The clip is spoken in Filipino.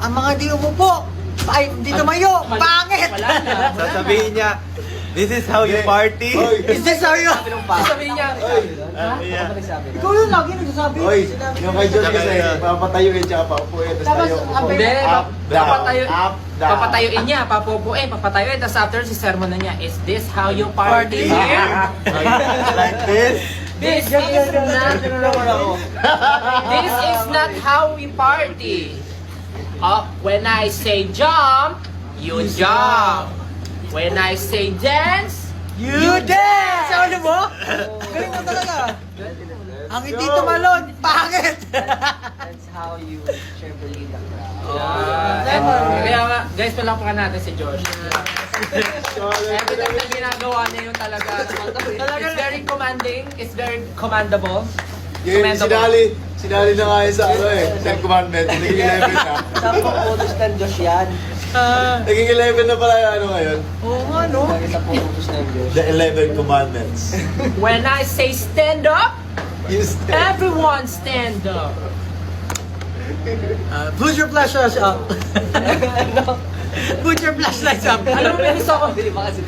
Ang mga di umupo, ay hindi tumayo, pangit! Wala na. Sasabihin niya, this is how you party. Is this how you... Sasabihin niya, Yeah. Ikaw yun lagi nagsasabi. Oy, yung kay Diyos kasi, papatayuin siya, paupuin, tapos Tapos, tayo. ang hindi, Up, down, papatayo, up, down. papatayuin niya, papupuin, papatayuin, tapos after si sermon na niya, is this how you party here? Like this. This is not, this is not how we party. When I say jump, you jump. When I say dance, You dance! Ano mo? Galing mo talaga. Ang hindi tumalon, pangit! That's how you cheerfully the crowd. Kaya nga, guys, palakpakan natin si Josh. Every time na ginagawa niya yun talaga. It's very commanding. It's very commendable. Yun, sinali na nga yun sa ano eh, 10 commandment, naging 11 na. Sabi ko photos ng Diyos yan. Naging 11 na pala yung ano ngayon. Oo nga, no? Lagi sa photos ng Diyos. The 11 commandments. When I say stand up, You stand. everyone stand up. Put your flashlights up. Put your flashlights up. Alam mo, meron ako. Hindi ba kasi